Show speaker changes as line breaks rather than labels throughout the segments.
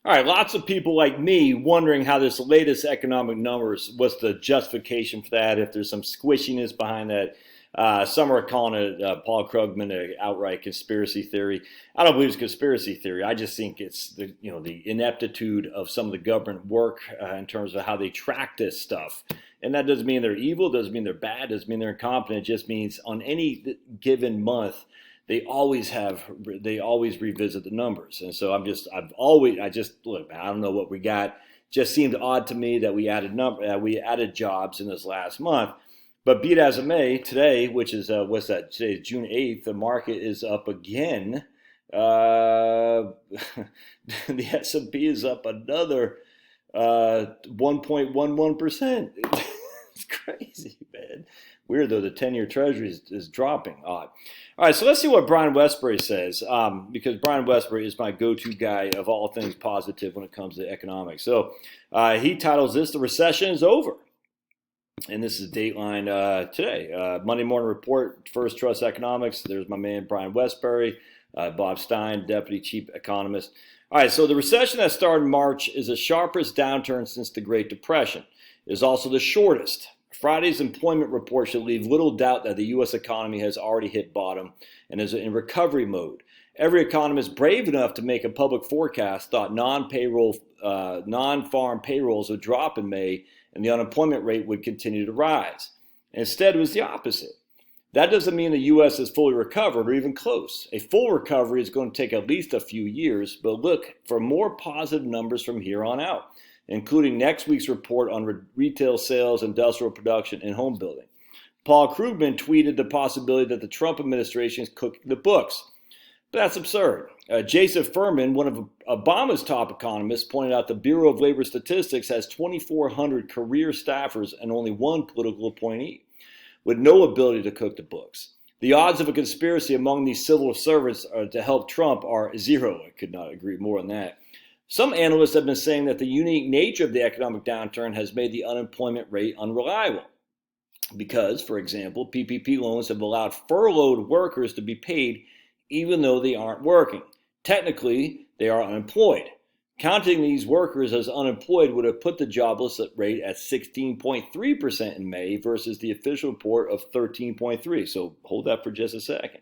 All right, lots of people like me wondering how this latest economic numbers, what's the justification for that, if there's some squishiness behind that. Some are calling it, Paul Krugman, an outright conspiracy theory. I don't believe it's conspiracy theory. I just think it's the ineptitude of some of the government work in terms of how they track this stuff. And that doesn't mean they're evil, doesn't mean they're bad, doesn't mean they're incompetent. It just means on any given month, they always revisit the numbers. And so I just look, I don't know what we got. Just seemed odd to me that we added jobs in this last month. But be it as it may, today, which is what's that? Today is June 8th. The market is up again. The S&P is up another 1.11%. It's crazy, man. Weird though, the 10-year Treasury is dropping. Odd. All right, so let's see what Brian Wesbury says, because Brian Wesbury is my go-to guy of all things positive when it comes to economics. So he titles this, "The Recession is Over." And this is Dateline today. Monday Morning Report, First Trust Economics. There's my man Brian Wesbury, Bob Stein, Deputy Chief Economist. All right, so the recession that started in March is the sharpest downturn since the Great Depression. It is also the shortest. Friday's employment report should leave little doubt that the U.S. economy has already hit bottom and is in recovery mode. Every economist brave enough to make a public forecast thought non-farm payrolls would drop in May and the unemployment rate would continue to rise. Instead, it was the opposite. That doesn't mean the U.S. is fully recovered or even close. A full recovery is going to take at least a few years, but look for more positive numbers from here on out, including next week's report on retail sales, industrial production, and home building. Paul Krugman tweeted the possibility that the Trump administration is cooking the books. But that's absurd. Jason Furman, one of Obama's top economists, pointed out the Bureau of Labor Statistics has 2,400 career staffers and only one political appointee, with no ability to cook the books. The odds of a conspiracy among these civil servants to help Trump are zero. I could not agree more on that. Some analysts have been saying that the unique nature of the economic downturn has made the unemployment rate unreliable. Because, for example, PPP loans have allowed furloughed workers to be paid even though they aren't working. Technically, they are unemployed. Counting these workers as unemployed would have put the jobless rate at 16.3% in May versus the official report of 13.3%. So hold that for just a second.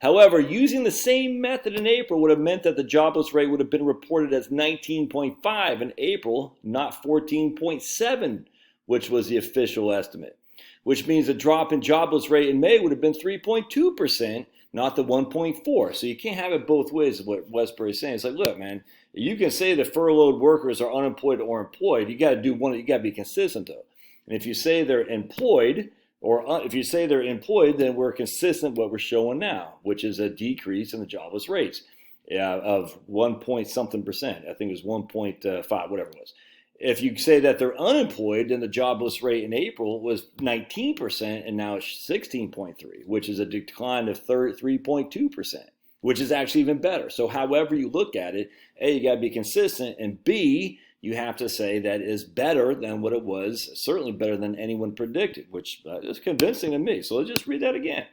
However, using the same method in April would have meant that the jobless rate would have been reported as 19.5 in April, not 14.7, which was the official estimate, which means the drop in jobless rate in May would have been 3.2%, not the 1.4. So you can't have it both ways, is what Wesbury is saying. It's like, look, man, you can say that furloughed workers are unemployed or employed. You got to do one. You got to be consistent, though. And if you say they're employed, if you say they're employed, then we're consistent with what we're showing now, which is a decrease in the jobless rates of 1 point something percent. I think it was 1.5, whatever it was. If you say that they're unemployed, then the jobless rate in April was 19%, and now it's 16.3, which is a decline of 3.2%, which is actually even better. So however you look at it, A, you got to be consistent, and B, you have to say that is better than what it was, certainly better than anyone predicted, which is convincing to me. So let's just read that again.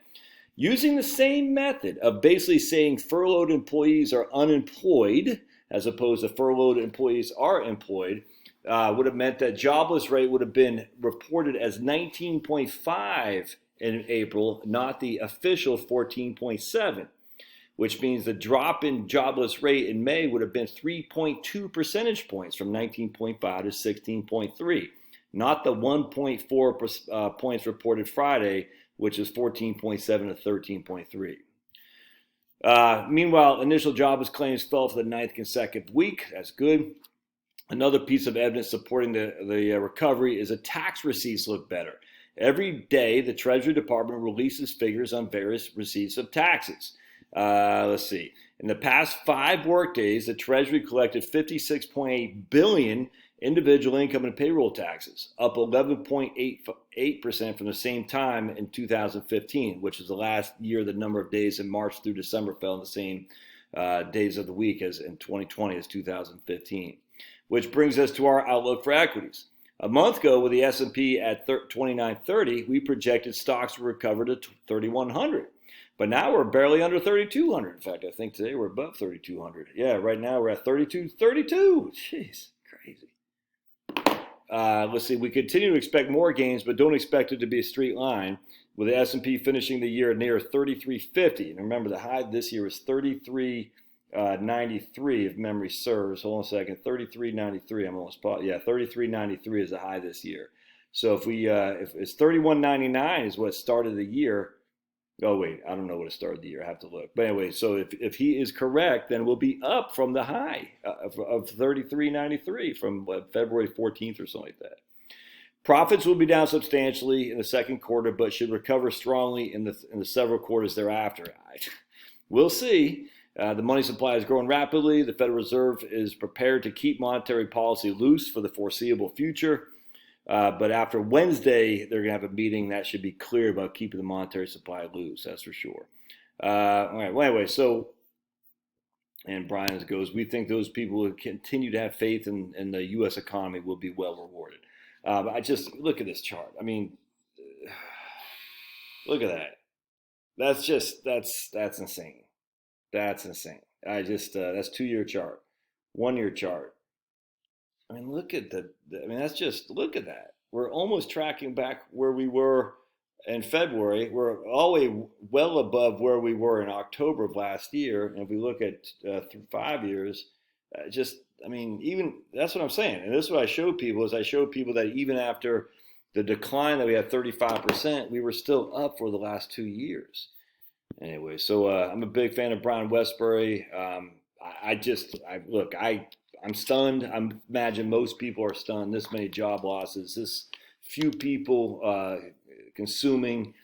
Using the same method of basically saying furloughed employees are unemployed, as opposed to furloughed employees are employed, would have meant that jobless rate would have been reported as 19.5 in April, not the official 14.7, which means the drop in jobless rate in May would have been 3.2 percentage points from 19.5 to 16.3, not the 1.4 points reported Friday, which is 14.7 to 13.3. Meanwhile, initial jobless claims fell for the 9th consecutive week. That's good. Another piece of evidence supporting the recovery is that tax receipts look better. Every day, the Treasury Department releases figures on various receipts of taxes. Let's see. In the past 5 workdays, the Treasury collected $56.8 billion individual income and payroll taxes, up 11.8% from the same time in 2015, which is the last year the number of days in March through December fell in the same days of the week as in 2020 as 2015. Which brings us to our outlook for equities. A month ago, with the S&P at 2930, we projected stocks would recover to 3100. But now we're barely under 3,200. In fact, I think today we're above 3,200. Yeah, right now we're at 32.32. Jeez, crazy. Let's see. We continue to expect more gains, but don't expect it to be a straight line, with the S&P finishing the year near 3350. And remember, the high this year was 3393, if memory serves. Hold on a second. 3393. I'm almost positive. Yeah, 3393 is the high this year. So if it's 3199 is what started the year. Oh, wait, I don't know what it started the year. I have to look. But anyway, so if he is correct, then we'll be up from the high of 33.93 from February 14th or something like that. Profits will be down substantially in the second quarter, but should recover strongly in the several quarters thereafter. We'll see. The money supply is growing rapidly. The Federal Reserve is prepared to keep monetary policy loose for the foreseeable future. But after Wednesday, they're going to have a meeting that should be clear about keeping the monetary supply loose. That's for sure. All right. Well, anyway, so, and Brian goes, we think those people who continue to have faith in the U.S. economy will be well rewarded. I just look at this chart. I mean, look at that. That's insane. That's insane. That's 2-year chart, 1-year chart. I mean, look at look at that. We're almost tracking back where we were in February. We're always well above where we were in October of last year. And if we look at through 5 years, even that's what I'm saying. And this is what I show people is I show people that even after the decline that we had 35%, we were still up for the last 2 years. Anyway, so I'm a big fan of Brian Wesbury. I'm stunned. I imagine most people are stunned. This many job losses, this few people consuming,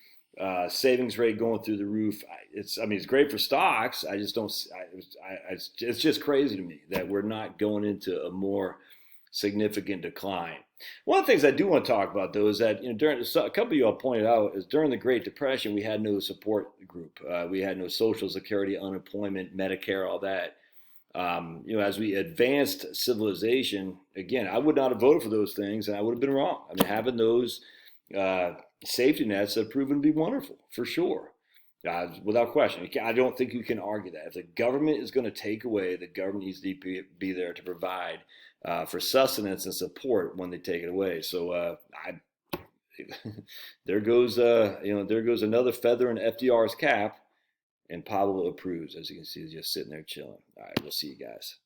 savings rate going through the roof. It's great for stocks. I just don't. It's just crazy to me that we're not going into a more significant decline. One of the things I do want to talk about, though, is that during a couple of you all pointed out is during the Great Depression we had no support group. We had no Social Security, unemployment, Medicare, all that. As we advanced civilization, again, I would not have voted for those things, and I would have been wrong. Having those safety nets have proven to be wonderful, for sure, without question. I don't think you can argue that. If the government is going to take away, the government needs to be there to provide for sustenance and support when they take it away. So there goes another feather in FDR's cap. And Pablo approves, as you can see, he's just sitting there chilling. All right, we'll see you guys.